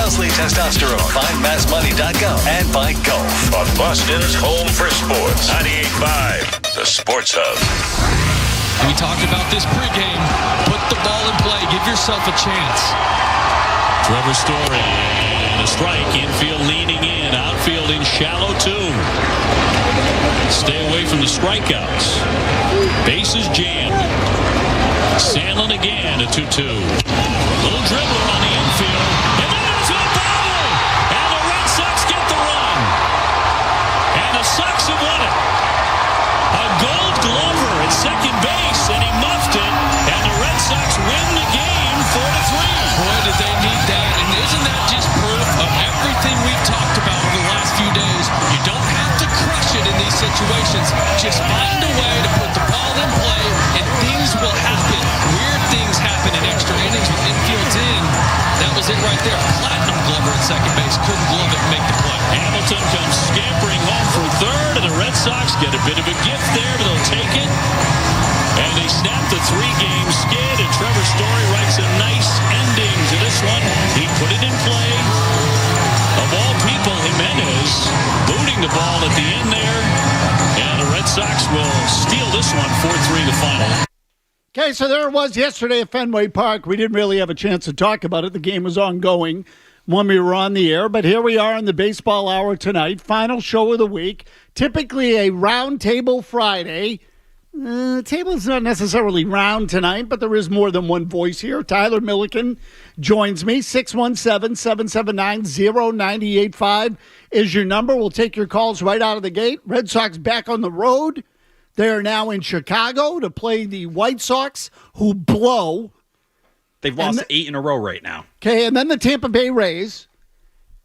Helsley Testosterone. Find massmoney.com and buy golf. On Boston's home for sports. 98.5, the Sports Hub. We talked about this pregame. Put the ball in play. Give yourself a chance. Trevor Story. And a strike. Infield leaning in. Outfield in shallow two. Stay away from the strikeouts. Bases jammed. Sandlin again, a 2-2. Little dribbler on the infield. And that is a ball! And the Red Sox get the run. And the Sox have won it. A Gold Glover at second base, and he muffed it. And the Red Sox win the game 4-3. Boy, did they need that. And isn't that just proof of everything we've talked about over the last few days? You don't have to crush it in these situations. Just find a way to put the ball in play, and things will happen. Weird things happen in extra innings with infield's in. That was it right there. Platinum Glover at second base. Couldn't glove it and make the play. Hamilton comes scampering home for third, and the Red Sox get a bit of a gift there, but they'll take it. And they snap the three-game skid, and Trevor Story writes a nice ending to this one. He put it in play. Of all people, Jimenez booting the ball at the end there. And the Red Sox will steal this one, 4-3 the final. Okay, so there it was yesterday at Fenway Park. We didn't really have a chance to talk about it. The game was ongoing when we were on the air. But here we are in the baseball hour tonight. Final show of the week. Typically a Roundtable Friday. The table's not necessarily round tonight, but there is more than one voice here. Tyler Milliken joins me. 617-779-0985 is your number. We'll take your calls right out of the gate. Red Sox back on the road. They are now in Chicago to play the White Sox, who blow. They've lost 8 in a row right now. Okay, and then the Tampa Bay Rays.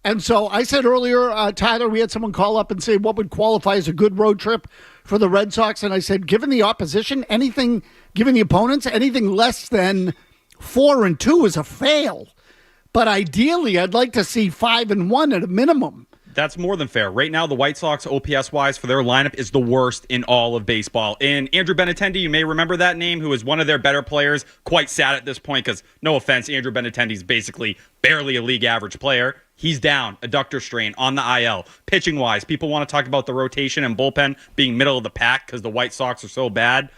And so I said earlier, Tyler, we had someone call up and say what would qualify as a good road trip for the Red Sox. And I said, given the opposition, given the opponents, anything less than 4-2 is a fail. But ideally, I'd like to see 5-1 at a minimum. That's more than fair. Right now, the White Sox, OPS-wise, for their lineup is the worst in all of baseball. And Andrew Benintendi, you may remember that name, who is one of their better players. Quite sad at this point because, no offense, Andrew Benintendi's basically barely a league average player. He's down, adductor strain, on the IL. Pitching-wise, people want to talk about the rotation and bullpen being middle of the pack because the White Sox are so bad.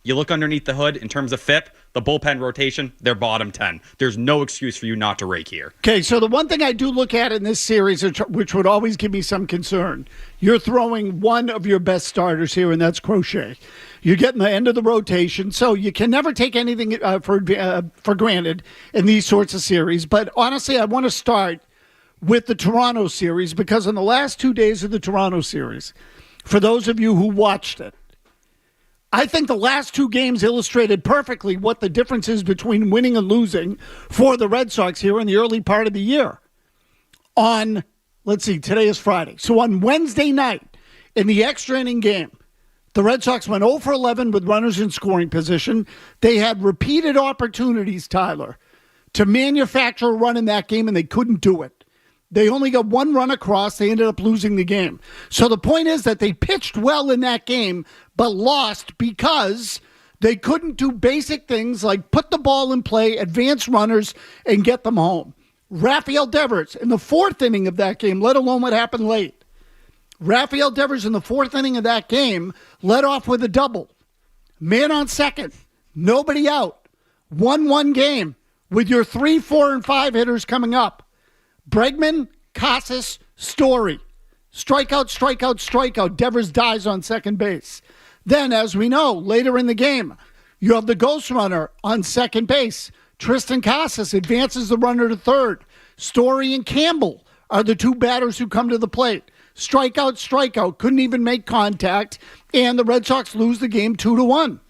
You look underneath the hood in terms of FIP, the bullpen rotation, they're bottom 10. There's no excuse for you not to rake here. Okay, so the one thing I do look at in this series, which would always give me some concern, you're throwing one of your best starters here, and that's Crochet. You're getting the end of the rotation, so you can never take anything for granted in these sorts of series. But honestly, I want to start with the Toronto series because in the last 2 days of the Toronto series, for those of you who watched it, I think the last two games illustrated perfectly what the difference is between winning and losing for the Red Sox here in the early part of the year. Today is Friday. So on Wednesday night in the extra inning game, the Red Sox went 0 for 11 with runners in scoring position. They had repeated opportunities, Tyler, to manufacture a run in that game, and they couldn't do it. They only got one run across. They ended up losing the game. So the point is that they pitched well in that game, but lost because they couldn't do basic things like put the ball in play, advance runners, and get them home. Rafael Devers in the fourth inning of that game, let alone what happened late. Rafael Devers in the fourth inning of that game led off with a double. Man on second, nobody out. 1-1 game with your 3, 4, and 5 hitters coming up. Bregman, Casus, Story. Strikeout, strikeout, strikeout. Devers dies on second base. Then, as we know, later in the game, you have the ghost runner on second base. Tristan Casus advances the runner to third. Story and Campbell are the two batters who come to the plate. Strikeout, strikeout. Couldn't even make contact. And the Red Sox lose the game 2-1.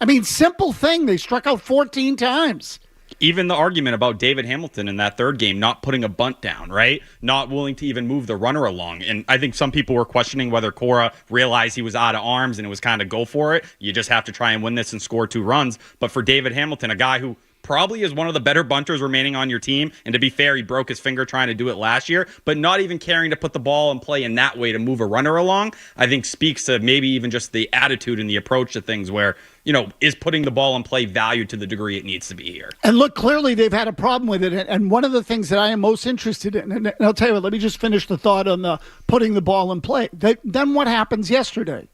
I mean, simple thing. They struck out 14 times. Even the argument about David Hamilton in that third game not putting a bunt down, right? Not willing to even move the runner along. And I think some people were questioning whether Cora realized he was out of arms and it was kind of go for it. You just have to try and win this and score 2 runs. But for David Hamilton, a guy who probably is one of the better bunters remaining on your team. And to be fair, he broke his finger trying to do it last year, but not even caring to put the ball in play in that way to move a runner along, I think speaks to maybe even just the attitude and the approach to things where, is putting the ball in play valued to the degree it needs to be here. And look, clearly they've had a problem with it. And one of the things that I am most interested in, and I'll tell you what, let me just finish the thought on the putting the ball in play. Then what happens yesterday?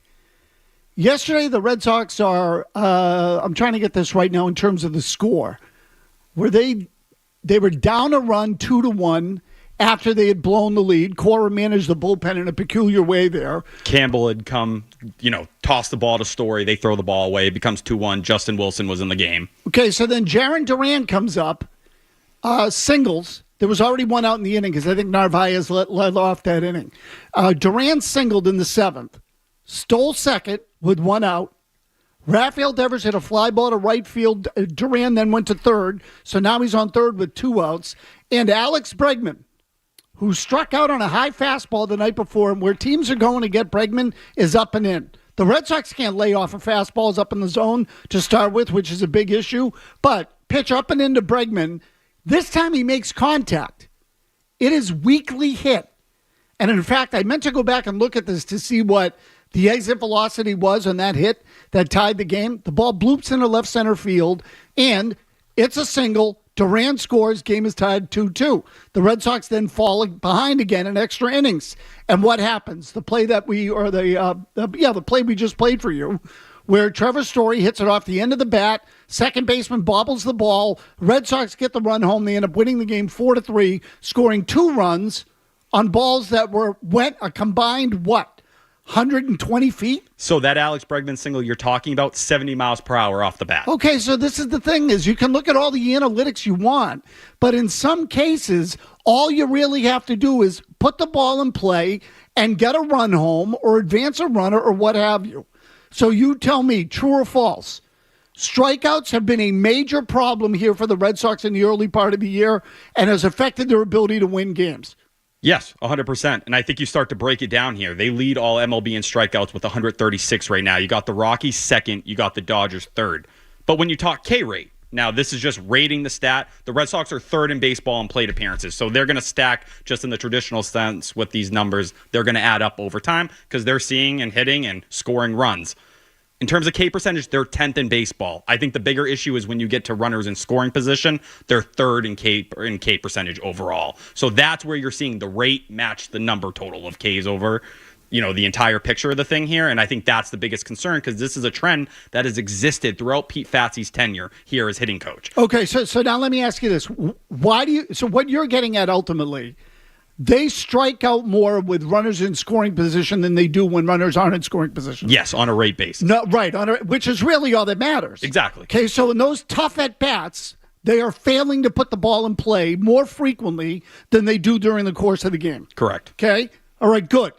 Yesterday, the Red Sox are, I'm trying to get this right now in terms of the score, where they were down a run 2-1 after they had blown the lead. Cora managed the bullpen in a peculiar way there. Campbell had come, tossed the ball to Story. They throw the ball away. It becomes 2-1. Justin Wilson was in the game. Okay, so then Jarren Duran comes up, singles. There was already one out in the inning because I think Narvaez led off that inning. Duran singled in the 7th, stole second with one out. Rafael Devers hit a fly ball to right field. Duran then went to third, so now he's on third with 2 outs. And Alex Bregman, who struck out on a high fastball the night before, and where teams are going to get Bregman, is up and in. The Red Sox can't lay off a fastballs up in the zone to start with, which is a big issue. But pitch up and into Bregman. This time he makes contact. It is weakly hit. And in fact, I meant to go back and look at this to see what the exit velocity was on that hit that tied the game. The ball bloops into left center field, and it's a single. Duran scores. Game is tied 2-2. The Red Sox then fall behind again in extra innings. And what happens? The play that the play we just played for you, where Trevor Story hits it off the end of the bat. Second baseman bobbles the ball. Red Sox get the run home. They end up winning the game 4-3, scoring 2 runs on balls that went a combined, 120 feet? So that Alex Bregman single you're talking about, 70 miles per hour off the bat. Okay, so this is the thing, is you can look at all the analytics you want, but in some cases, all you really have to do is put the ball in play and get a run home or advance a runner or what have you. So you tell me, true or false? Strikeouts have been a major problem here for the Red Sox in the early part of the year and has affected their ability to win games. Yes, 100%. And I think you start to break it down here. They lead all MLB in strikeouts with 136 right now. You got the Rockies second. You got the Dodgers third. But when you talk K rate, now this is just rating the stat. The Red Sox are third in baseball in plate appearances. So they're going to stack just in the traditional sense with these numbers. They're going to add up over time because they're seeing and hitting and scoring runs. In terms of K percentage, they're 10th in baseball. I think the bigger issue is when you get to runners in scoring position, they're third in K percentage overall. So that's where you're seeing the rate match the number total of Ks over, the entire picture of the thing here. And I think that's the biggest concern because this is a trend that has existed throughout Pete Fatsy's tenure here as hitting coach. Okay, so now let me ask you this. So what you're getting at ultimately, they strike out more with runners in scoring position than they do when runners aren't in scoring position. Yes, on a rate basis. No, right, which is really all that matters. Exactly. Okay, so in those tough at-bats, they are failing to put the ball in play more frequently than they do during the course of the game. Correct. Okay? All right, good.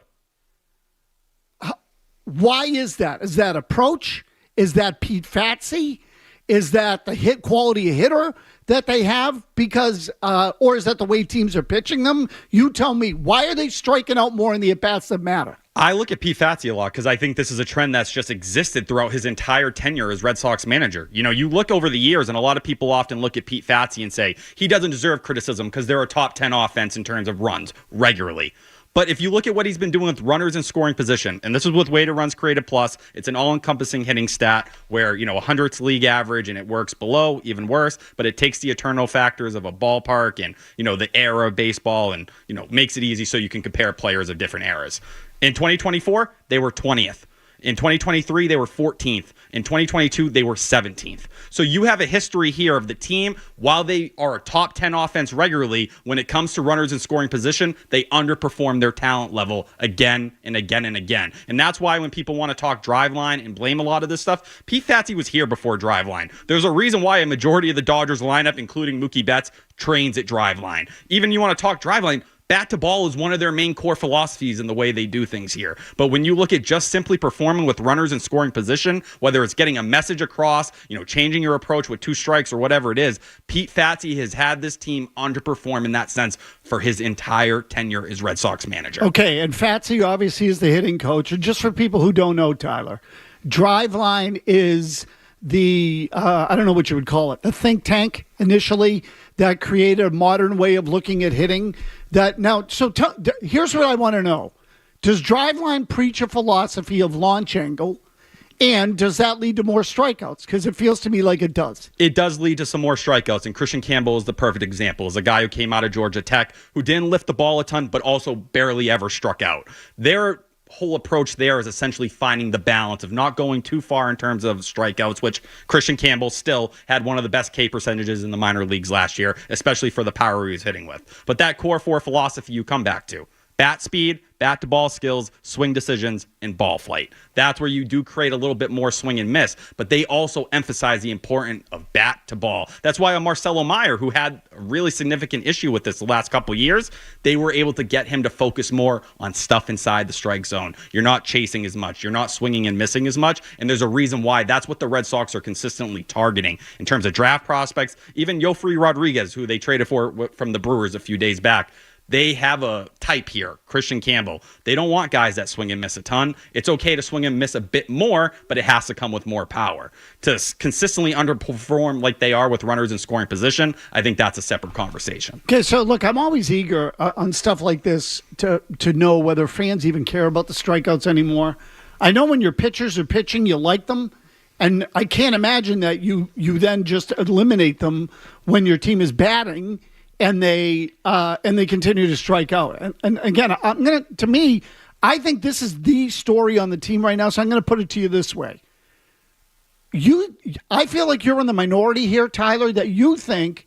Why is that? Is that approach? Is that Pete Fatsy? Is that the hit quality hitter that they have? Because, or is that the way teams are pitching them? You tell me, why are they striking out more in the at-bats that matter? I look at Pete Fatsy a lot because I think this is a trend that's just existed throughout his entire tenure as Red Sox manager. You look over the years, and a lot of people often look at Pete Fatsy and say he doesn't deserve criticism because they're a top 10 offense in terms of runs regularly. But if you look at what he's been doing with runners in scoring position, and this is with weighted runs created plus, it's an all-encompassing hitting stat where, 100's league average and it works below, even worse, but it takes the eternal factors of a ballpark and, the era of baseball and, makes it easy so you can compare players of different eras. In 2024, they were 20th. In 2023, they were 14th. In 2022, they were 17th. So you have a history here of the team, while they are a top 10 offense regularly, when it comes to runners in scoring position, they underperform their talent level again and again and again. And that's why when people want to talk driveline and blame a lot of this stuff, Pete Fatsy was here before driveline. There's a reason why a majority of the Dodgers lineup, including Mookie Betts, trains at driveline. Even you want to talk driveline, bat to ball is one of their main core philosophies in the way they do things here. But when you look at just simply performing with runners in scoring position, whether it's getting a message across, changing your approach with 2 strikes or whatever it is, Pete Fatsy has had this team underperform in that sense for his entire tenure as Red Sox manager. Okay, and Fatsy obviously is the hitting coach. And just for people who don't know, Tyler, driveline is I don't know what you would call it, the think tank initially that created a modern way of looking at hitting. Here's what I want to know. Does Driveline preach a philosophy of launch angle? And does that lead to more strikeouts? Because it feels to me like it does. It does lead to some more strikeouts, and Christian Campbell is the perfect example. Is a guy who came out of Georgia Tech who didn't lift the ball a ton, but also barely ever struck out. Their whole approach there is essentially finding the balance of not going too far in terms of strikeouts, which Christian Campbell still had one of the best K percentages in the minor leagues last year, especially for the power he was hitting with. But that core four philosophy you come back to. Bat speed, bat to ball skills, swing decisions, and ball flight. That's where you do create a little bit more swing and miss, but they also emphasize the importance of bat to ball. That's why a Marcelo Meyer, who had a really significant issue with this the last couple of years, they were able to get him to focus more on stuff inside the strike zone. You're not chasing as much. You're not swinging and missing as much, and there's a reason why. That's what the Red Sox are consistently targeting in terms of draft prospects. Even Yofri Rodriguez, who they traded for from the Brewers a few days back, they have a type here, Christian Campbell. They don't want guys that swing and miss a ton. It's okay to swing and miss a bit more, but it has to come with more power. To consistently underperform like they are with runners in scoring position, I think that's a separate conversation. Okay, so look, I'm always eager on stuff like this to know whether fans even care about the strikeouts anymore. I know when your pitchers are pitching, you like them. And I can't imagine that you then just eliminate them when your team is batting and they continue to strike out. And again, I think this is the story on the team right now. So I'm going to put it to you this way: I feel like you're in the minority here, Tyler, that you think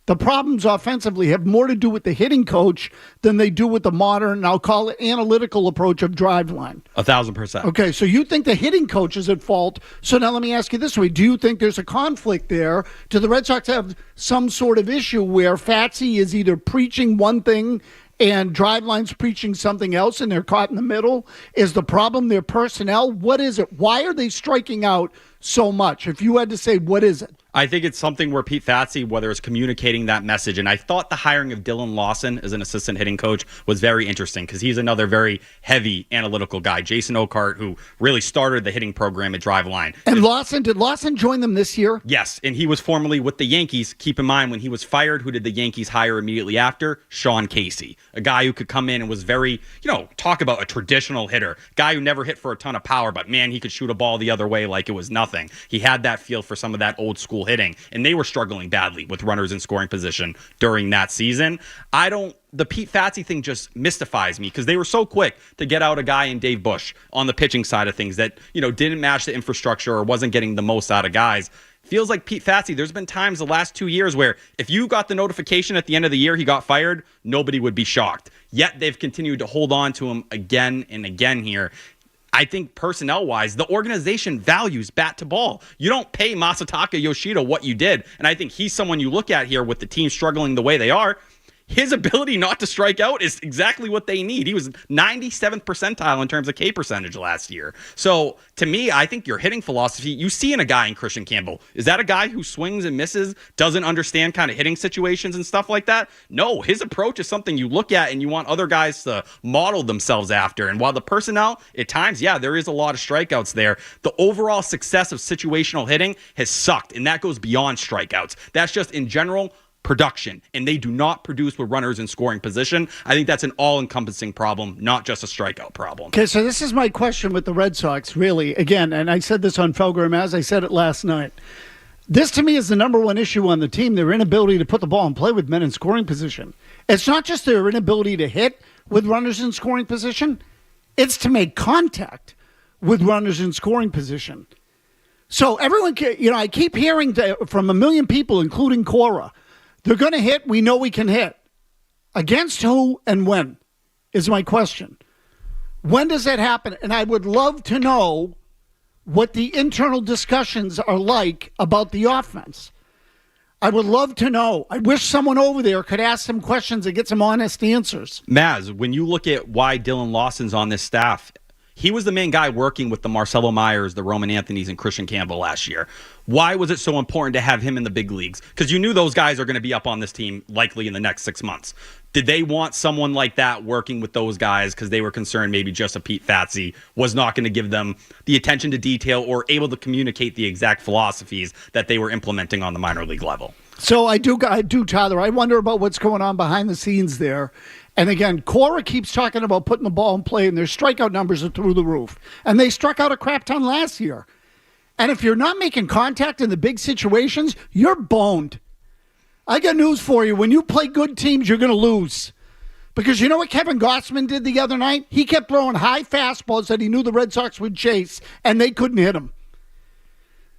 the problems offensively have more to do with the hitting coach than they do with the modern, I'll call it, analytical approach of Driveline. 1,000%. Okay, so you think the hitting coach is at fault. So now let me ask you this way. Do you think there's a conflict there? Do the Red Sox have some sort of issue where Fatsy is either preaching one thing and Driveline's preaching something else and they're caught in the middle? Is the problem their personnel? What is it? Why are they striking out so much? If you had to say, what is it? I think it's something where Pete Fatsy, whether it's communicating that message, and I thought the hiring of Dylan Lawson as an assistant hitting coach was very interesting because he's another very heavy analytical guy. Jason Okart, who really started the hitting program at Driveline. And did Lawson join them this year? Yes, and he was formerly with the Yankees. Keep in mind, when he was fired, who did the Yankees hire immediately after? Sean Casey, a guy who could come in and was very, talk about a traditional hitter, guy who never hit for a ton of power, but man, he could shoot a ball the other way like it was nothing. He had that feel for some of that old school hitting, and they were struggling badly with runners in scoring position during that season. The Pete Fatsy thing just mystifies me because they were so quick to get out a guy in Dave Bush on the pitching side of things that, didn't match the infrastructure or wasn't getting the most out of guys. Feels like Pete Fatsy, there's been times the last 2 years where if you got the notification at the end of the year he got fired, nobody would be shocked. Yet they've continued to hold on to him again and again here. I think personnel-wise, the organization values bat to ball. You don't pay Masataka Yoshida what you did. And I think he's someone you look at here with the team struggling the way they are. His ability not to strike out is exactly what they need. He was 97th percentile in terms of K percentage last year. So to me, I think your hitting philosophy, you see in a guy in Christian Campbell, is that a guy who swings and misses, doesn't understand kind of hitting situations and stuff like that? No, his approach is something you look at and you want other guys to model themselves after. And while the personnel, at times, there is a lot of strikeouts there, the overall success of situational hitting has sucked. And that goes beyond strikeouts. That's just in general production, and they do not produce with runners in scoring position. I think that's an all-encompassing problem, not just a strikeout problem. Okay, so this is my question with the Red Sox, really. Again, and I said this on Felgram as I said it last night. This, to me, is the number one issue on the team, their inability to put the ball and play with men in scoring position. It's not just their inability to hit with runners in scoring position. It's to make contact with runners in scoring position. So everyone, I keep hearing from a million people, including Cora, they're going to hit. We know we can hit. Against who and when is my question. When does that happen? And I would love to know what the internal discussions are like about the offense. I would love to know. I wish someone over there could ask some questions and get some honest answers. Maz, when you look at why Dylan Lawson's on this staff, He was the main guy working with the Marcelo Myers, the Roman Anthonys, and Christian Campbell last year. Why was it so important to have him in the big leagues? Because you knew those guys are going to be up on this team likely in the next 6 months. Did they want someone like that working with those guys because they were concerned maybe just a Pete Fatsi was not going to give them the attention to detail or able to communicate the exact philosophies that they were implementing on the minor league level? So I do, Tyler. I wonder about what's going on behind the scenes there. And again, Cora keeps talking about putting the ball in play, and their strikeout numbers are through the roof. And they struck out a crap ton last year. And if you're not making contact in the big situations, you're boned. I got news for you. When you play good teams, you're going to lose. Because you know what Kevin Gossman did the other night? He kept throwing high fastballs that he knew the Red Sox would chase, and they couldn't hit him.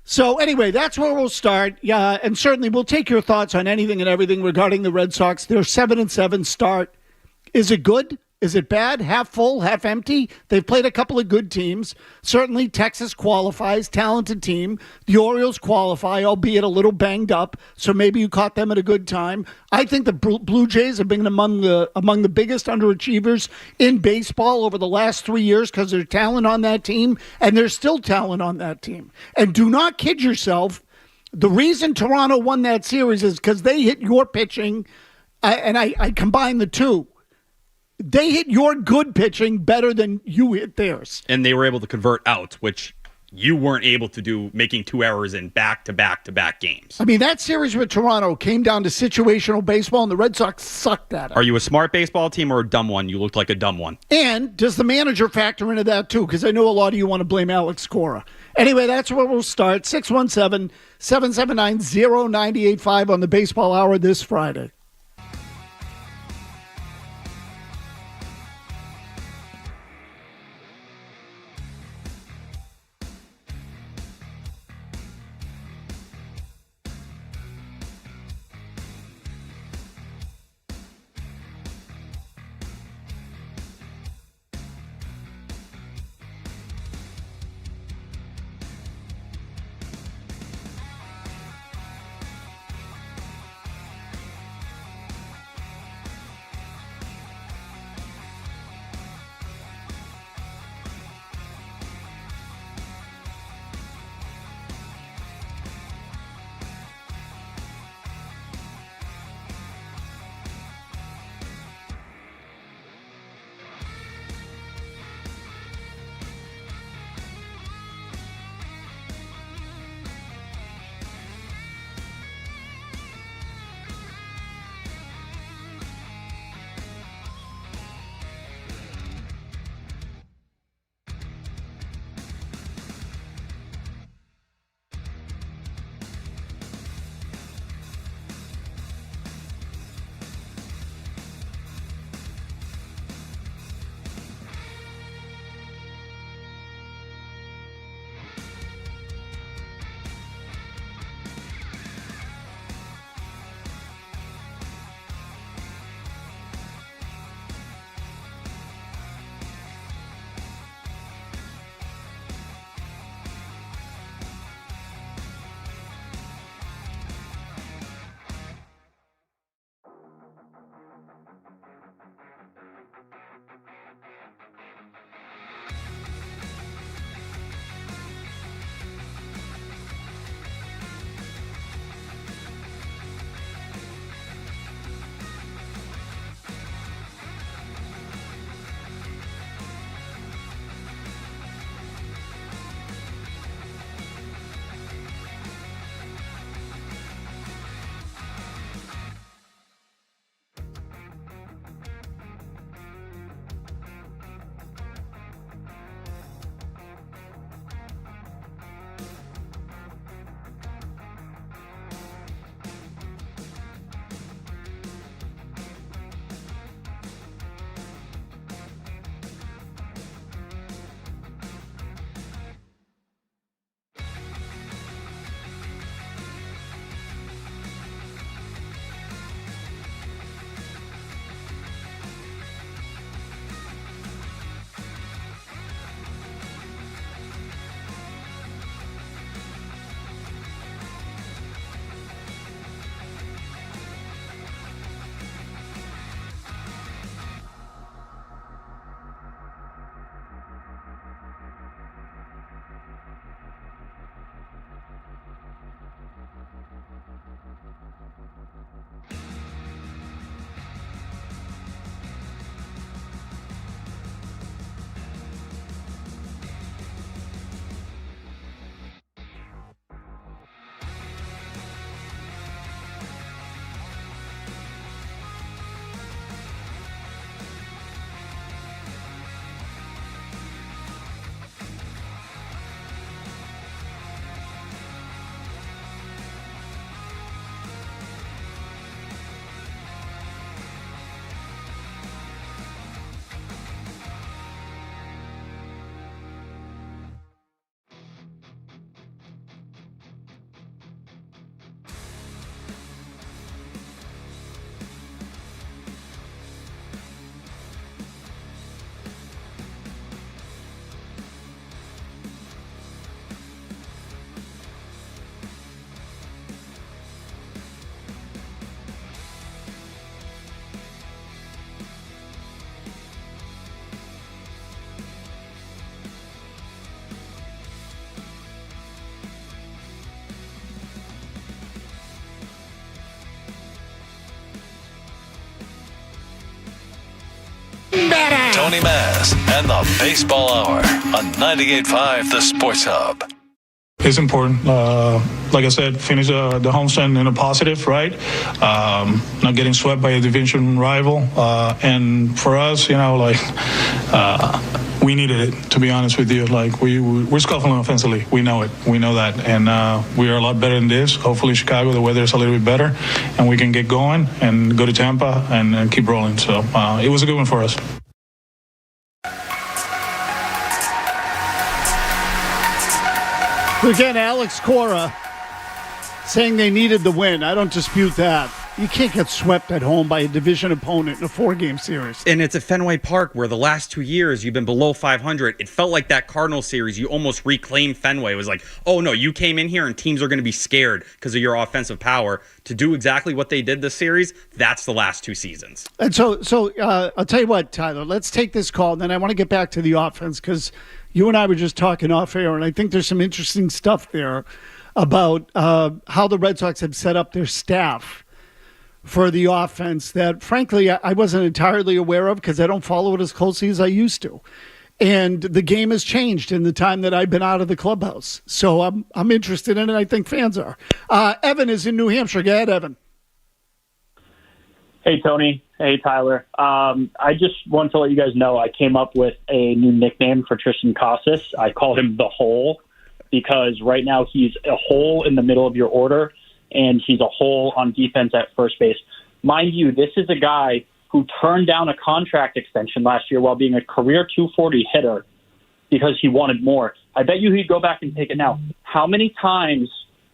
So anyway, that's where we'll start. Yeah, and certainly we'll take your thoughts on anything and everything regarding the Red Sox. Their 7-7 start. Is it good? Is it bad? Half full, half empty? They've played a couple of good teams. Certainly Texas qualifies, talented team. The Orioles qualify, albeit a little banged up, so maybe you caught them at a good time. I think the Blue Jays have been among the biggest underachievers in baseball over the last 3 years because there's talent on that team, and there's still talent on that team. And do not kid yourself. The reason Toronto won that series is because they hit your pitching, and I combine the two. They hit your good pitching better than you hit theirs. And they were able to convert outs, which you weren't able to do, making 2 errors in back-to-back-to-back games. I mean, that series with Toronto came down to situational baseball, and the Red Sox sucked at it. Are you a smart baseball team or a dumb one? You looked like a dumb one. And does the manager factor into that, too? Because I know a lot of you want to blame Alex Cora. Anyway, that's where we'll start. 617-779-0985 on the Baseball Hour this Friday. better. Tony Maz and the Baseball Hour on 98.5 The Sports Hub. It's important. Like I said, finish the homestand in a positive, right? Not getting swept by a division rival. And for us, we needed it, to be honest with you. Like, we're scuffling offensively. We know it. We know that. And we are a lot better than this. Hopefully, Chicago, the weather is a little bit better, and we can get going and go to Tampa and keep rolling. So it was a good one for us. Again, Alex Cora saying they needed the win. I don't dispute that. You can't get swept at home by a division opponent in a 4-game series. And it's at Fenway Park, where the last 2 years you've been below 500. It felt like that Cardinals series, you almost reclaimed Fenway. It was like, oh no, you came in here and teams are going to be scared because of your offensive power. To do exactly what they did this series, that's the last 2 seasons. And so I'll tell you what, Tyler, let's take this call, and then I want to get back to the offense, because you and I were just talking off air, and I think there's some interesting stuff there about how the Red Sox have set up their staff for the offense that, frankly, I wasn't entirely aware of because I don't follow it as closely as I used to. And the game has changed in the time that I've been out of the clubhouse. So I'm interested in it. I think fans are. Evan is in New Hampshire. Go ahead, Evan. Hey, Tony. Hey, Tyler. I just want to let you guys know I came up with a new nickname for Tristan Casus. I call him The Hole, because right now he's a hole in the middle of your order, and he's a hole on defense at first base. Mind you, this is a guy who turned down a contract extension last year while being a career 240 hitter because he wanted more. I bet you he'd go back and take it now. How many times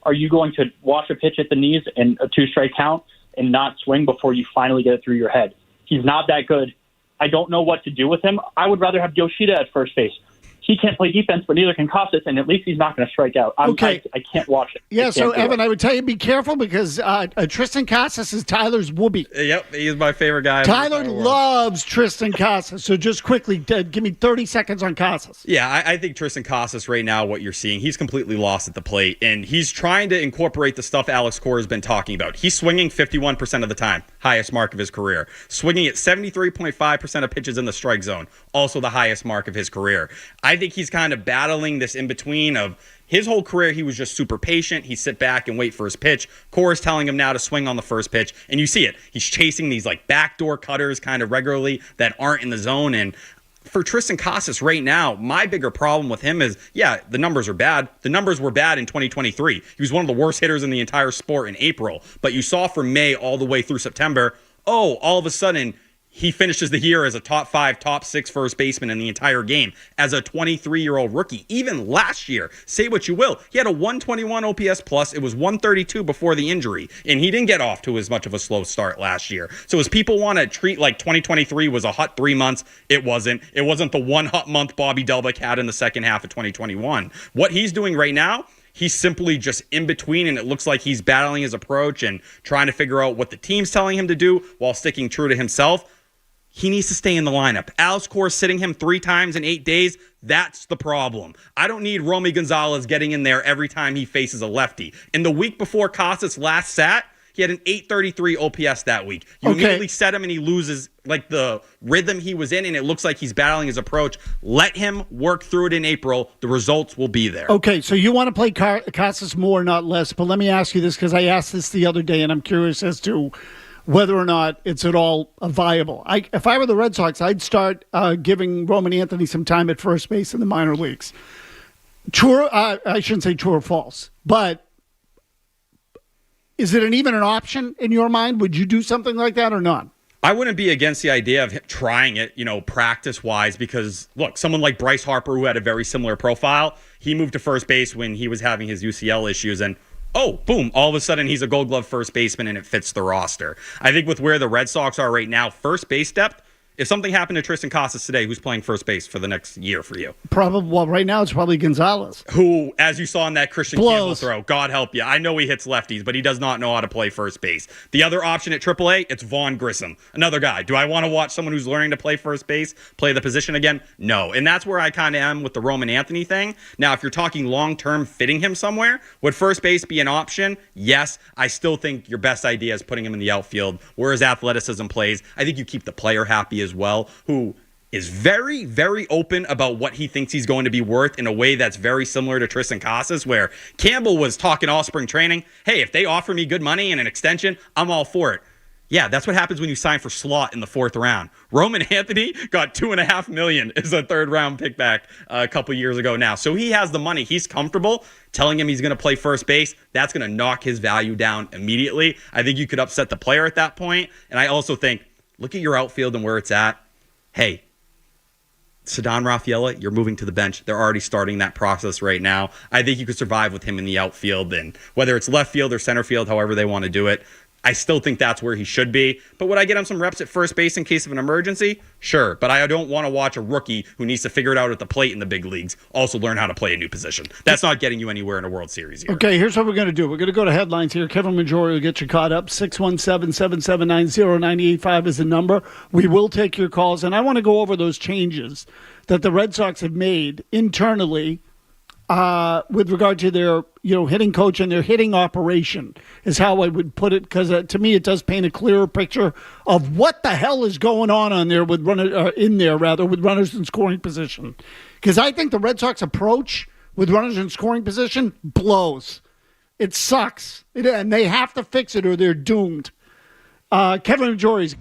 are you going to watch a pitch at the knees and a 2-strike count and not swing before you finally get it through your head? He's not that good. I don't know what to do with him. I would rather have Yoshida at first base. He can't play defense, but neither can Casus, and at least he's not going to strike out. Okay. I can't watch it. Yeah, so, Evan, I would tell you be careful, because Tristan Casus is Tyler's whoopee. Yep, he's my favorite guy. Tyler loves Tristan Casus, so just quickly, give me 30 seconds on Casus. Yeah, I think Tristan Casus right now, what you're seeing, he's completely lost at the plate, and he's trying to incorporate the stuff Alex Cora has been talking about. He's swinging 51% of the time, highest mark of his career. Swinging at 73.5% of pitches in the strike zone, also the highest mark of his career. I think he's kind of battling this in-between of his whole career. He was just super patient. He'd sit back and wait for his pitch. Cora's telling him now to swing on the first pitch, and you see it. He's chasing these like backdoor cutters kind of regularly that aren't in the zone. And for Tristan Casus right now, my bigger problem with him is, yeah, the numbers are bad. The numbers were bad in 2023. He was one of the worst hitters in the entire sport in April. But you saw from May all the way through September, all of a sudden, he finishes the year as a top 5, top 6 first baseman in the entire game as a 23-year-old rookie. Even last year, say what you will, he had a 121 OPS plus. It was 132 before the injury, and he didn't get off to as much of a slow start last year. So as people want to treat like 2023 was a hot 3 months, it wasn't. It wasn't the one hot month Bobby Delbick had in the second half of 2021. What he's doing right now, he's simply just in between, and it looks like he's battling his approach and trying to figure out what the team's telling him to do while sticking true to himself. He needs to stay in the lineup. Alex Cora sitting him 3 times in 8 days, that's the problem. I don't need Romy Gonzalez getting in there every time he faces a lefty. In the week before Casus last sat, he had an 833 OPS that week. You immediately set him and he loses like the rhythm he was in, and it looks like he's battling his approach. Let him work through it in April. The results will be there. Okay, so you want to play Casus more, not less, but let me ask you this, because I asked this the other day, and I'm curious as to whether or not it's at all viable. If I were the Red Sox, I'd start giving Roman Anthony some time at first base in the minor leagues. True, I shouldn't say true or false, but is it even an option in your mind? Would you do something like that or not? I wouldn't be against the idea of him trying it, practice-wise, because, look, someone like Bryce Harper, who had a very similar profile, he moved to first base when he was having his UCL issues, and boom, all of a sudden he's a Gold Glove first baseman and it fits the roster. I think with where the Red Sox are right now, first base depth, if something happened to Tristan Casus today, who's playing first base for the next year for you? Right now it's probably Gonzalez. Who, as you saw in that Christian Campbell throw, God help you. I know he hits lefties, but he does not know how to play first base. The other option at AAA, it's Vaughn Grissom, another guy. Do I want to watch someone who's learning to play first base, play the position again? No. And that's where I kind of am with the Roman Anthony thing. Now, if you're talking long-term fitting him somewhere, would first base be an option? Yes. I still think your best idea is putting him in the outfield, where his athleticism plays. I think you keep the player happy as well, who is very, very open about what he thinks he's going to be worth in a way that's very similar to Tristan Casus, where Campbell was talking all spring training. Hey, if they offer me good money and an extension, I'm all for it. Yeah, that's what happens when you sign for slot in the 4th round. Roman Anthony got $2.5 million as a 3rd round pick back a couple years ago now. So he has the money. He's comfortable telling him he's going to play first base. That's going to knock his value down immediately. I think you could upset the player at that point. And I also think, look at your outfield and where it's at. Hey, Ceddanne Rafaela, you're moving to the bench. They're already starting that process right now. I think you could survive with him in the outfield, and whether it's left field or center field, however they want to do it, I still think that's where he should be. But would I get him some reps at first base in case of an emergency? Sure. But I don't want to watch a rookie who needs to figure it out at the plate in the big leagues also learn how to play a new position. That's not getting you anywhere in a World Series here. Okay, here's what we're going to do. We're going to go to headlines here. Kevin Majori will get you caught up. 617-779-0985 is the number. We will take your calls. And I want to go over those changes that the Red Sox have made internally with regard to their hitting coach and their hitting operation is how I would put it, because to me it does paint a clearer picture of what the hell is going on there with runners in scoring position. Because I think the Red Sox approach with runners in scoring position blows. It sucks, and they have to fix it or they're doomed. Kevin Majori's.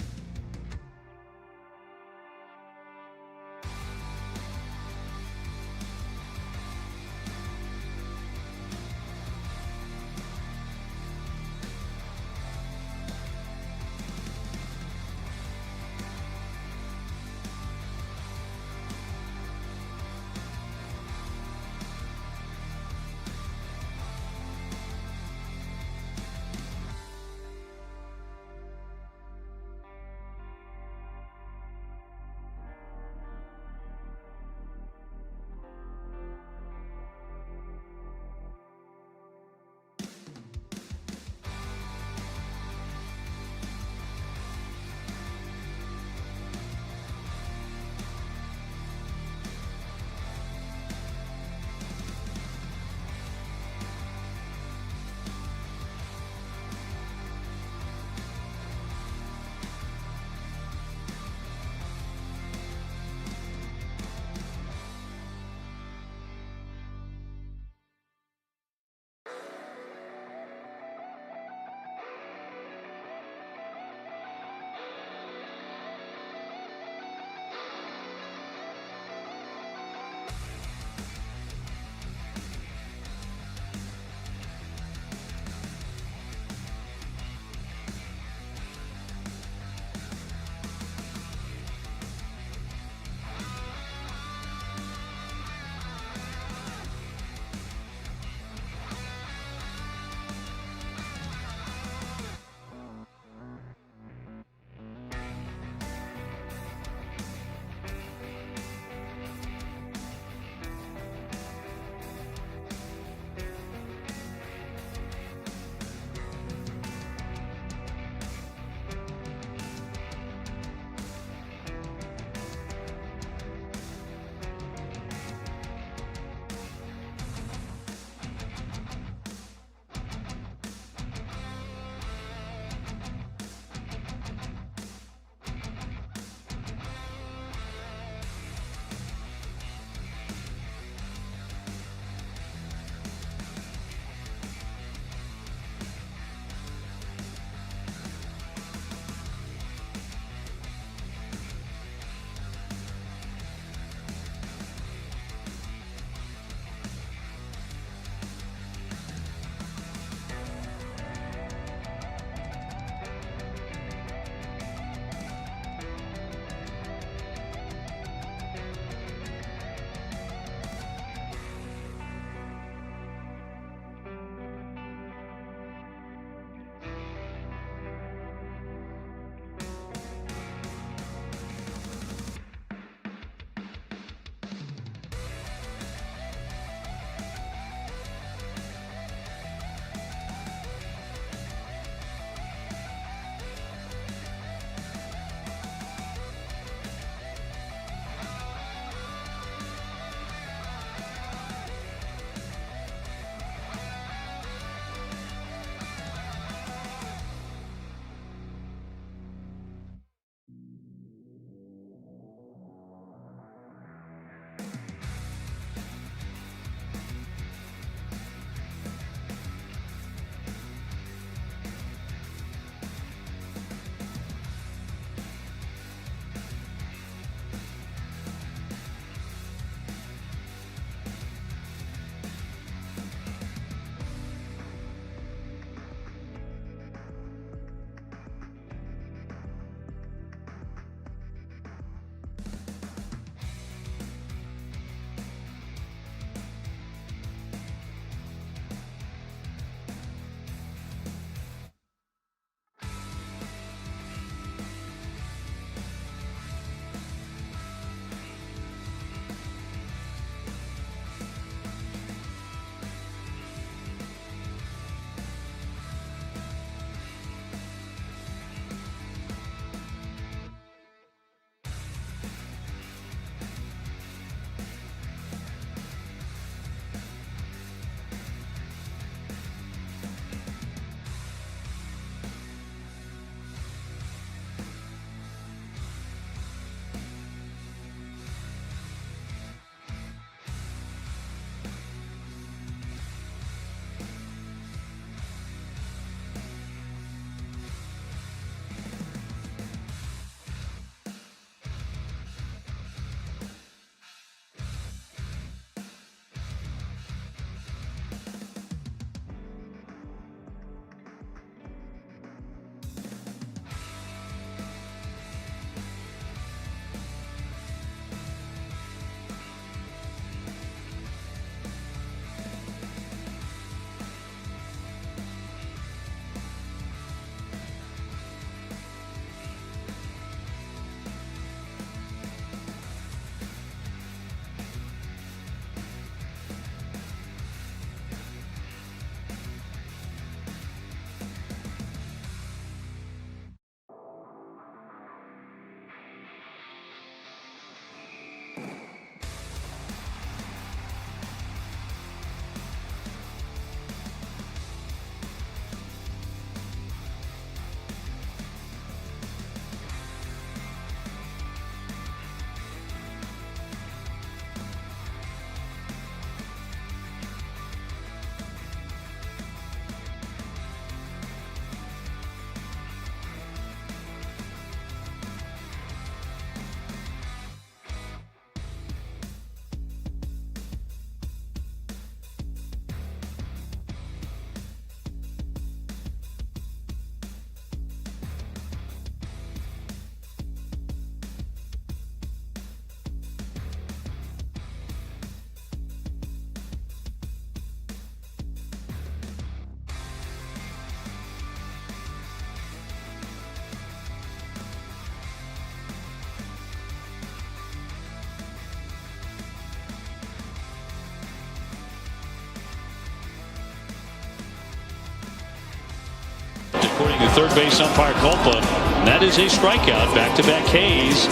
according to third base umpire Culpa. And that is a strikeout. Back-to-back K's.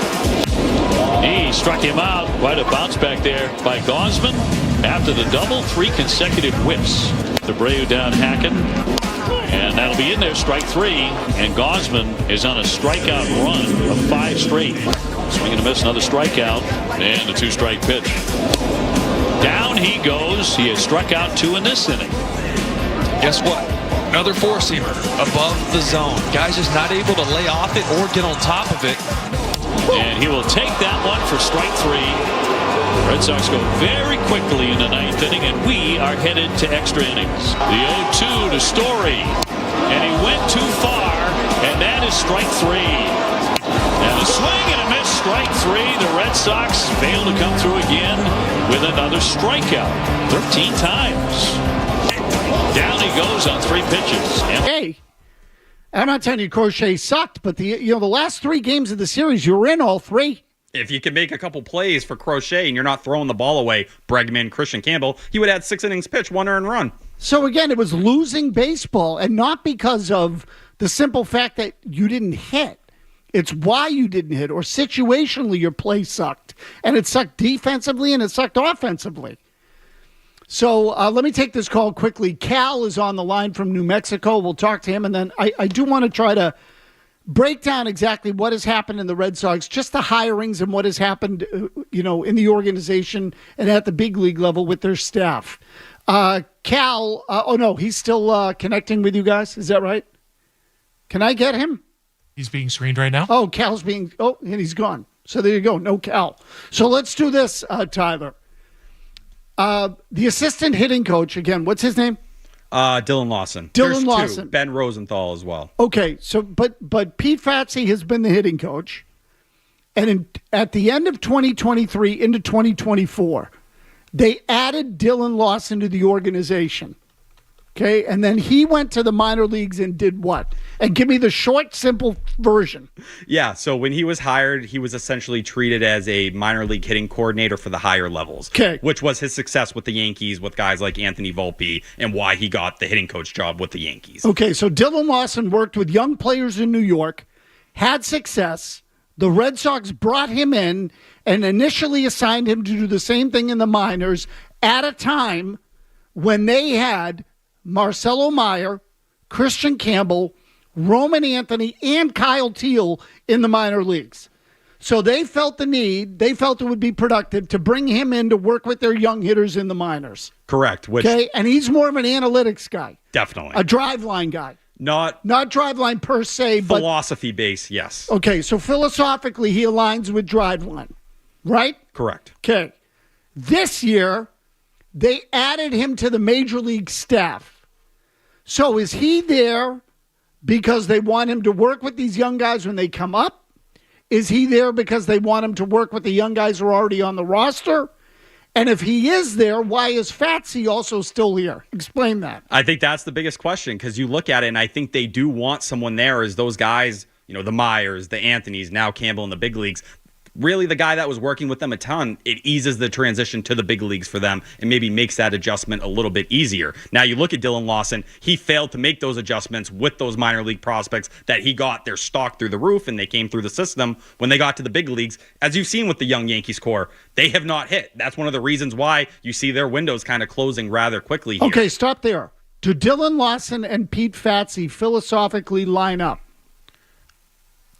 He struck him out. Quite a bounce back there by Gausman. After the double, 3 consecutive whiffs. Abreu down hacking. And that'll be in there, strike 3. And Gausman is on a strikeout run of 5 straight. Swing and a miss, another strikeout. And a 2-strike pitch. Down he goes. He has struck out 2 in this inning. Guess what? Another four-seamer above the zone. Guy's just not able to lay off it or get on top of it. And he will take that one for strike 3. Red Sox go very quickly in the 9th inning, and we are headed to extra innings. The 0-2 to Story, and he went too far, and that is strike 3. And a swing and a miss, strike 3. The Red Sox fail to come through again with another strikeout. 13 times. Down he goes on 3 pitches. Hey, I'm not telling you Crochet sucked, but the last 3 games of the series, you were in all 3. If you can make a couple plays for Crochet and you're not throwing the ball away, Bregman, Christian Campbell, he would add 6 innings pitch, 1 earned run. So again, it was losing baseball, and not because of the simple fact that you didn't hit. It's why you didn't hit, or situationally your play sucked. And it sucked defensively and it sucked offensively. So let me take this call quickly. Cal is on the line from New Mexico. We'll talk to him, and then I do want to try to break down exactly what has happened in the Red Sox, just the hirings and what has happened, in the organization and at the big league level with their staff. Cal, he's still connecting with you guys. Is that right? Can I get him? He's being screened right now. Oh, and he's gone. So there you go. No Cal. So let's do this, Tyler. The assistant hitting coach, again, what's his name? Dylan Lawson. There's Lawson. 2. Ben Rosenthal as well. Okay, so but Pete Fatsi has been the hitting coach, and at the end of 2023 into 2024, they added Dylan Lawson to the organization. Okay, and then he went to the minor leagues and did what? And give me the short, simple version. Yeah, so when he was hired, he was essentially treated as a minor league hitting coordinator for the higher levels. Okay. Which was his success with the Yankees, with guys like Anthony Volpe, and why he got the hitting coach job with the Yankees. Okay, so Dylan Lawson worked with young players in New York, had success. The Red Sox brought him in and initially assigned him to do the same thing in the minors at a time when they had Marcelo Meyer, Christian Campbell, Roman Anthony, and Kyle Teal in the minor leagues. So they felt it would be productive to bring him in to work with their young hitters in the minors. Correct. Okay, and he's more of an analytics guy. Definitely. A driveline guy. Not driveline per se, but philosophy base, yes. Okay, so philosophically he aligns with driveline, right? Correct. Okay. This year, they added him to the major league staff. So is he there because they want him to work with these young guys when they come up? Is he there because they want him to work with the young guys who are already on the roster? And if he is there, why is Fatsi also still here? Explain that. I think that's the biggest question, because you look at it, and I think they do want someone there as those guys, the Myers, the Anthonys, now Campbell in the big leagues. Really, the guy that was working with them a ton, it eases the transition to the big leagues for them and maybe makes that adjustment a little bit easier. Now, you look at Dylan Lawson, he failed to make those adjustments with those minor league prospects that he got their stock through the roof, and they came through the system. When they got to the big leagues, as you've seen with the young Yankees core, they have not hit. That's one of the reasons why you see their windows kind of closing rather quickly here. Okay, stop there. Do Dylan Lawson and Pete Fatsi philosophically line up?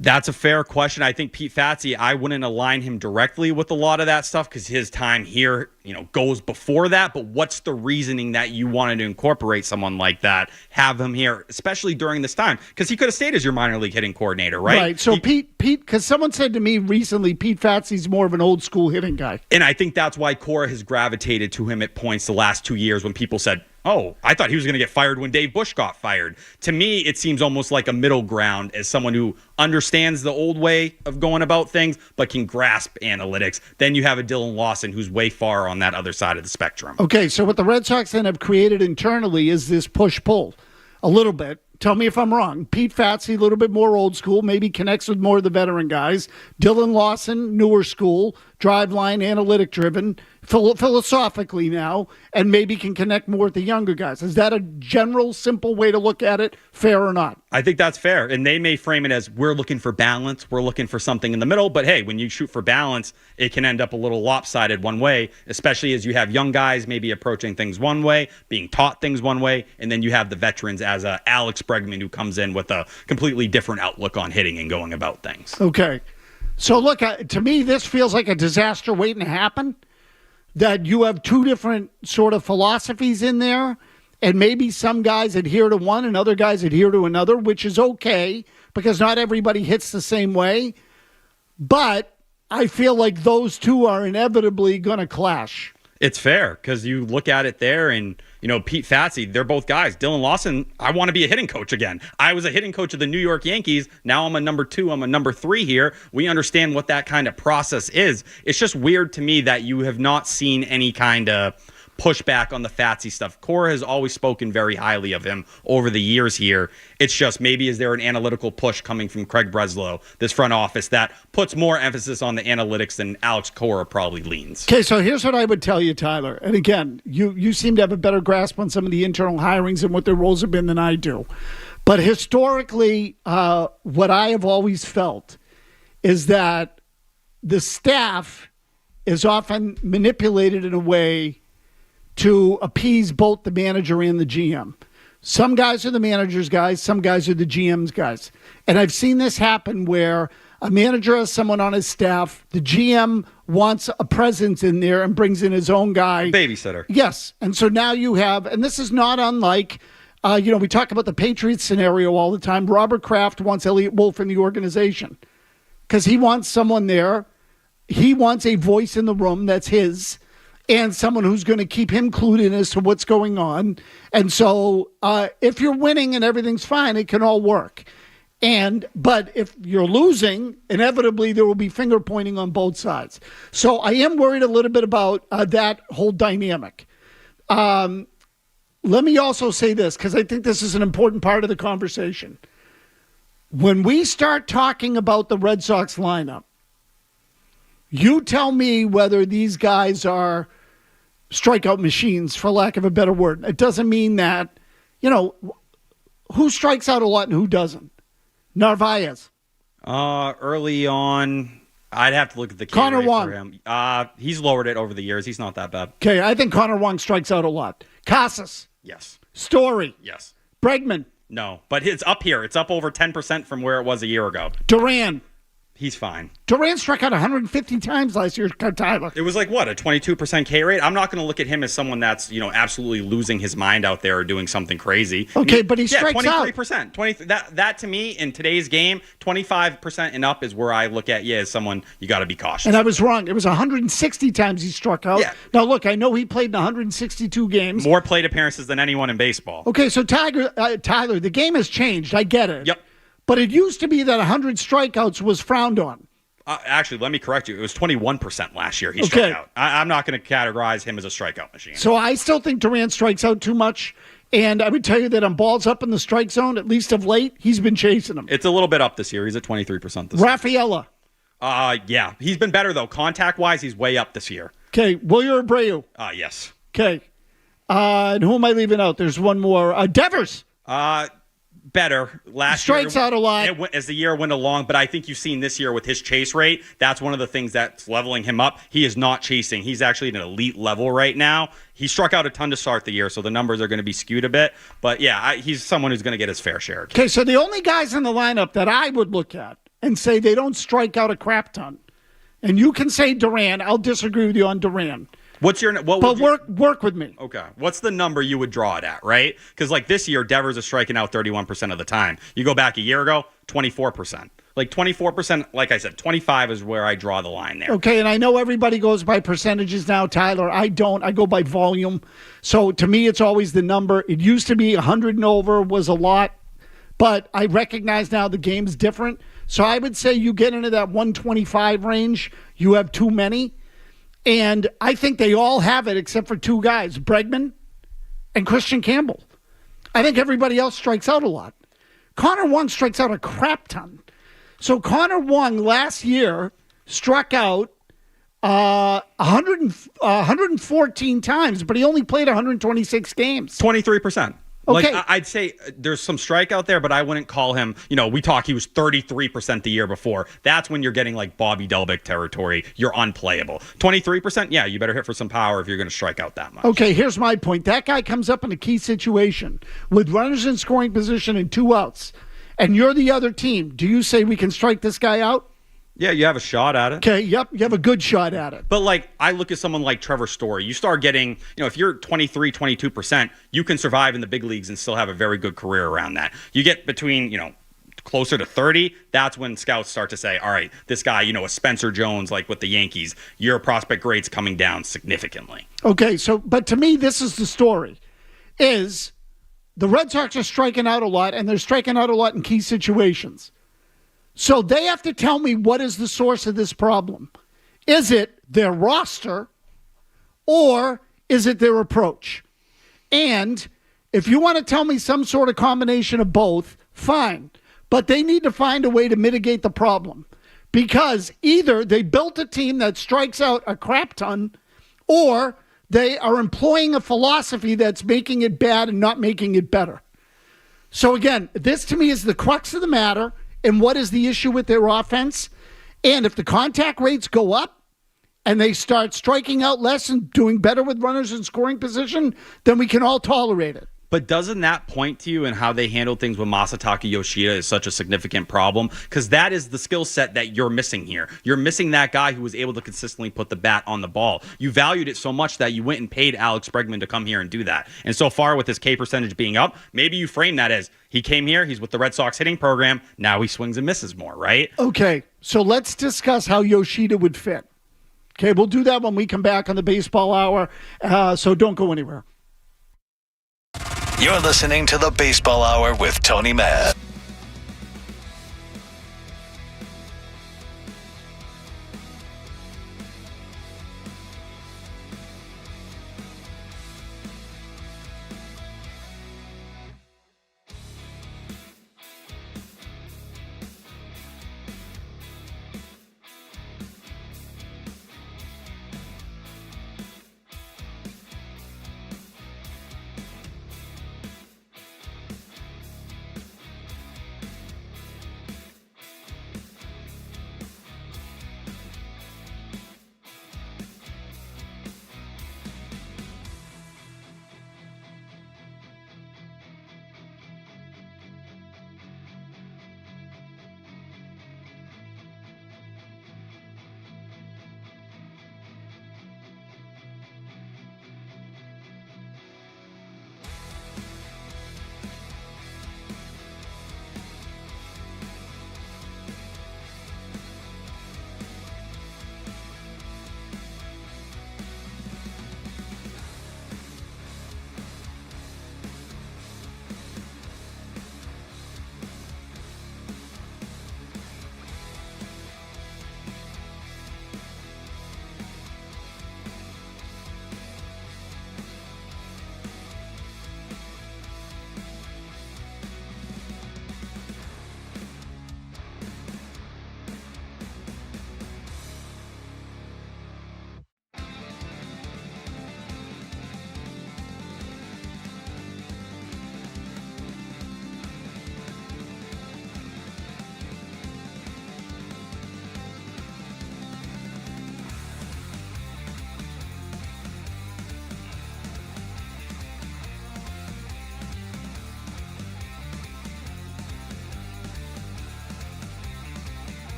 That's a fair question. I think Pete Fatsi, I wouldn't align him directly with a lot of that stuff because his time here, goes before that. But what's the reasoning that you wanted to incorporate someone like that, have him here, especially during this time? Because he could have stayed as your minor league hitting coordinator, right? Right. So Pete, because someone said to me recently, Pete Fatsi's more of an old school hitting guy. And I think that's why Cora has gravitated to him at points the last 2 years when people said, oh, I thought he was going to get fired when Dave Bush got fired. To me, it seems almost like a middle ground as someone who understands the old way of going about things, but can grasp analytics. Then you have a Dylan Lawson who's way far on that other side of the spectrum. Okay, so what the Red Sox then have created internally is this push-pull a little bit. Tell me if I'm wrong. Pete Fatsi, a little bit more old school, maybe connects with more of the veteran guys. Dylan Lawson, newer school, driveline, analytic-driven. philosophically now, and maybe can connect more with the younger guys. Is that a general, simple way to look at it? Fair or not? I think that's fair. And they may frame it as we're looking for balance. We're looking for something in the middle. But hey, when you shoot for balance, it can end up a little lopsided one way, especially as you have young guys maybe approaching things one way, being taught things one way. And then you have the veterans as Alex Bregman, who comes in with a completely different outlook on hitting and going about things. Okay. So look, to me, this feels like a disaster waiting to happen. That you have two different sort of philosophies in there, and maybe some guys adhere to one and other guys adhere to another, which is okay because not everybody hits the same way. But I feel like those two are inevitably going to clash. It's fair because you look at it there and, Pete Fatsi, they're both guys. Dylan Lawson, I want to be a hitting coach again. I was a hitting coach of the New York Yankees. Now I'm a number 2. I'm a number 3 here. We understand what that kind of process is. It's just weird to me that you have not seen any kind of pushback on the Fatsi stuff. Cora has always spoken very highly of him over the years here. It's just maybe is there an analytical push coming from Craig Breslow, this front office, that puts more emphasis on the analytics than Alex Cora probably leans. Okay, so here's what I would tell you, Tyler. And again, you seem to have a better grasp on some of the internal hirings and what their roles have been than I do. But historically, what I have always felt is that the staff is often manipulated in a way to appease both the manager and the GM. Some guys are the manager's guys, some guys are the GM's guys. And I've seen this happen where a manager has someone on his staff, the GM wants a presence in there and brings in his own guy. Babysitter. Yes. And so now you have, and this is not unlike, we talk about the Patriots scenario all the time. Robert Kraft wants Elliot Wolf in the organization because he wants someone there. He wants a voice in the room that's his, and someone who's going to keep him clued in as to what's going on. And so if you're winning and everything's fine, it can all work. But if you're losing, inevitably there will be finger pointing on both sides. So I am worried a little bit about that whole dynamic. Let me also say this, because I think this is an important part of the conversation. When we start talking about the Red Sox lineup, you tell me whether these guys are strikeout machines, for lack of a better word. It doesn't mean that, who strikes out a lot and who doesn't. Narvaez. Early on, I'd have to look at the K Connor rate Wong. for him. He's lowered it over the years. He's not that bad. Okay, I think Connor Wong strikes out a lot. Casus. Yes. Story. Yes. Bregman. No, but it's up here. It's up over 10% from where it was a year ago. Duran. He's fine. Durant struck out 150 times last year, Tyler. It was like, what, a 22% K rate? I'm not going to look at him as someone that's, absolutely losing his mind out there or doing something crazy. Okay, but he strikes 23%. out. 20, that to me, in today's game, 25% and up is where I look at, as someone you got to be cautious. And I was wrong. It was 160 times he struck out. Yeah. Now, look, I know he played in 162 games. More plate appearances than anyone in baseball. Okay, so Tyler, the game has changed. I get it. Yep. But it used to be that 100 strikeouts was frowned on. Actually, let me correct you. It was 21% last year he struck out. I'm not going to categorize him as a strikeout machine. So I still think Durant strikes out too much. And I would tell you that on balls up in the strike zone, at least of late, he's been chasing them. It's a little bit up this year. He's at 23% this year. Rafaela. Yeah. He's been better, though. Contact-wise, he's way up this year. Okay. Wilyer Abreu. Yes. Okay. And who am I leaving out? There's one more. Devers. Better. Last strikes year, out a lot as the year went along, but I think you've seen this year with his chase rate, that's one of the things that's leveling him up. He is not chasing. He's actually at an elite level right now. He struck out a ton to start the year, so the numbers are going to be skewed a bit. But yeah, he's someone who's going to get his fair share. Okay, so the only guys in the lineup that I would look at and say they don't strike out a crap ton, and you can say Duran. I'll disagree with you on Duran. Work with me. Okay. What's the number you would draw it at, right? Because like this year, Devers is striking out 31% of the time. You go back a year ago, 24%. Like 24%, like I said, 25 is where I draw the line there. Okay, and I know everybody goes by percentages now, Tyler. I don't. I go by volume. So to me, it's always the number. It used to be 100 and over was a lot, but I recognize now the game's different. So I would say you get into that 125 range, you have too many. And I think they all have it except for two guys, Bregman and Christian Campbell. I think everybody else strikes out a lot. Connor Wong strikes out a crap ton. So Connor Wong last year struck out 114 times, but he only played 126 games. 23%. Okay. Like, I'd say there's some strikeout there, but I wouldn't call him, he was 33% the year before. That's when you're getting like Bobby Delbick territory. You're unplayable. 23%, yeah, you better hit for some power if you're going to strike out that much. Okay, here's my point. That guy comes up in a key situation with runners in scoring position and 2 outs, and you're the other team. Do you say we can strike this guy out? Yeah, you have a shot at it. Okay, yep, you have a good shot at it. But like, I look at someone like Trevor Story. You start getting, if you're 23, 22%, you can survive in the big leagues and still have a very good career around that. You get between, closer to 30, that's when scouts start to say, all right, this guy, a Spencer Jones, like with the Yankees, your prospect grade's coming down significantly. Okay, but to me, this is the story, is the Red Sox are striking out a lot, and they're striking out a lot in key situations. So they have to tell me what is the source of this problem. Is it their roster or is it their approach? And if you want to tell me some sort of combination of both, fine. But they need to find a way to mitigate the problem. Because either they built a team that strikes out a crap ton, or they are employing a philosophy that's making it bad and not making it better. So again, this to me is the crux of the matter. And what is the issue with their offense? And if the contact rates go up and they start striking out less and doing better with runners in scoring position, then we can all tolerate it. But doesn't that point to you and how they handled things with Masataka Yoshida is such a significant problem? Because that is the skill set that you're missing here. You're missing that guy who was able to consistently put the bat on the ball. You valued it so much that you went and paid Alex Bregman to come here and do that. And so far with his K percentage being up, maybe you frame that as he came here, he's with the Red Sox hitting program, now he swings and misses more, right? Okay, so let's discuss how Yoshida would fit. Okay, we'll do that when we come back on the Baseball Hour, so don't go anywhere. You're listening to the Baseball Hour with Tony Matt.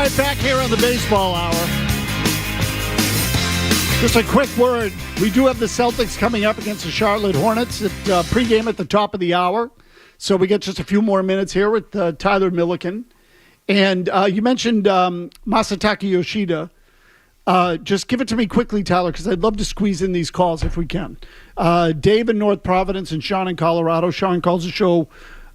right, back here on the Baseball Hour. Just a quick word. We do have the Celtics coming up against the Charlotte Hornets at pregame at the top of the hour. So we get just a few more minutes here with Tyler Milliken. And you mentioned Masataka Yoshida. Just give it to me quickly, Tyler, because I'd love to squeeze in these calls if we can. Dave in North Providence and Sean in Colorado. Sean calls the show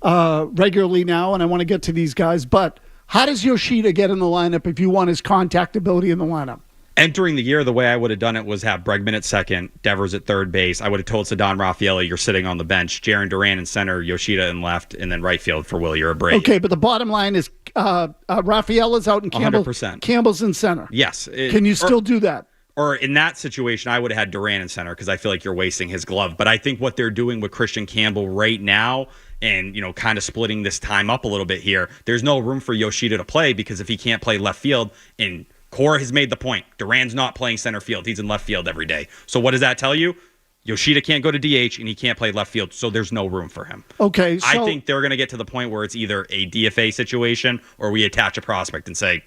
regularly now, and I want to get to these guys. But how does Yoshida get in the lineup if you want his contactability in the lineup? Entering the year, the way I would have done it was have Bregman at second, Devers at third base. I would have told Ceddanne Raffaele, you're sitting on the bench, Jarren Duran in center, Yoshida in left, and then right field for Willie Abreu. Okay, but the bottom line is Raffaele is out and 100%. Campbell's in center. Yes. Can you still do that? Or in that situation, I would have had Duran in center because I feel like you're wasting his glove. But I think what they're doing with Christian Campbell right now and, kind of splitting this time up a little bit here, there's no room for Yoshida to play because if he can't play left field, and Cora has made the point, Duran's not playing center field. He's in left field every day. So what does that tell you? Yoshida can't go to DH and he can't play left field, so there's no room for him. Okay. So I think they're going to get to the point where it's either a DFA situation or we attach a prospect and say,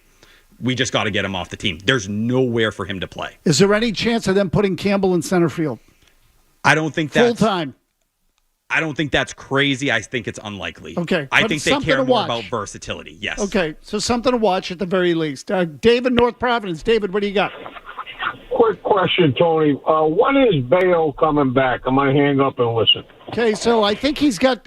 we just got to get him off the team. There's nowhere for him to play. Is there any chance of them putting Campbell in center field? I don't think that's full-time. I don't think that's crazy. I think it's unlikely. Okay. I think they care more about versatility. Yes. Okay. So something to watch at the very least. David, North Providence. David, what do you got? Quick question, Tony. When is Bayo coming back? I'm going to hang up and listen. Okay, so I think he's got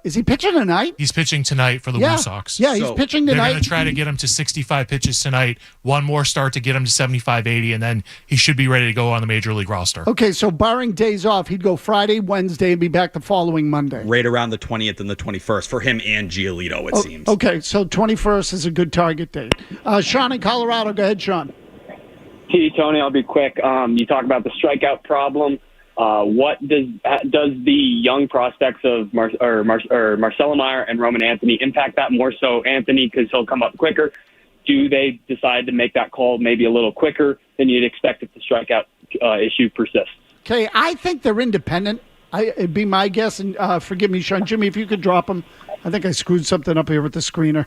is he pitching tonight? He's pitching tonight for the Blue Sox. Yeah, he's pitching tonight. They're going to try to get him to 65 pitches tonight, one more start to get him to 75, 80, and then he should be ready to go on the Major League roster. Okay, so barring days off, he'd go Friday, Wednesday, and be back the following Monday. Right around the 20th and the 21st for him and Giolito, it seems. Okay, so 21st is a good target date. Sean in Colorado. Go ahead, Sean. Hey, Tony, I'll be quick. You talk about the strikeout problem. What does the young prospects of Marcelo Meyer and Roman Anthony impact that more so Anthony because he'll come up quicker? Do they decide to make that call maybe a little quicker than you'd expect if the strikeout issue persists? Okay, I think they're independent. It'd be my guess, and forgive me, Sean. Jimmy, if you could drop them. I think I screwed something up here with the screener.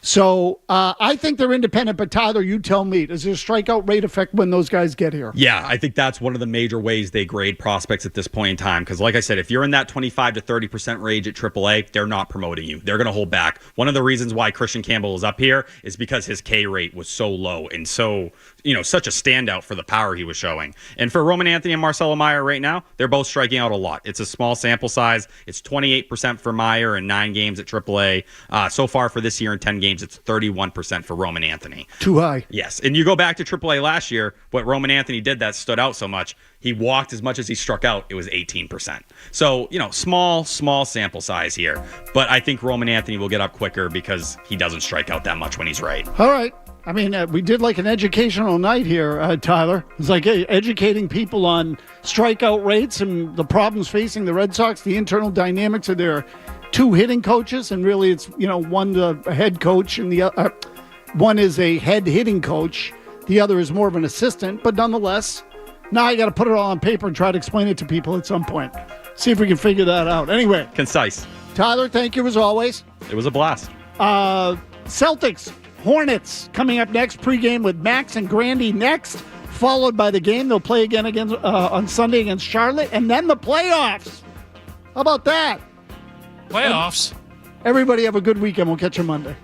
So I think they're independent, but Tyler, you tell me, does their strikeout rate affect when those guys get here? Yeah, I think that's one of the major ways they grade prospects at this point in time. Because like I said, if you're in that 25 to 30% range at AAA, they're not promoting you. They're going to hold back. One of the reasons why Christian Campbell is up here is because his K rate was so low and so, such a standout for the power he was showing. And for Roman Anthony and Marcelo Meyer right now, they're both striking out a lot. It's a small sample size. It's 28% for Meyer in 9 games at AAA. So far for this year in 10 games, it's 31% for Roman Anthony. Too high. Yes. And you go back to AAA last year, what Roman Anthony did that stood out so much, he walked as much as he struck out. It was 18%. So, small sample size here. But I think Roman Anthony will get up quicker because he doesn't strike out that much when he's right. All right. I mean, we did like an educational night here, Tyler. It's like educating people on strikeout rates and the problems facing the Red Sox, the internal dynamics of their 2 hitting coaches, and really it's, one the head coach and the one is a head hitting coach. The other is more of an assistant, but nonetheless, now I got to put it all on paper and try to explain it to people at some point. See if we can figure that out. Anyway. Concise. Tyler, thank you as always. It was a blast. Celtics, Hornets coming up next. Pregame with Max and Grandy next, followed by the game. They'll play again on Sunday against Charlotte, and then the playoffs. How about that? Playoffs. Everybody have a good weekend. We'll catch you Monday.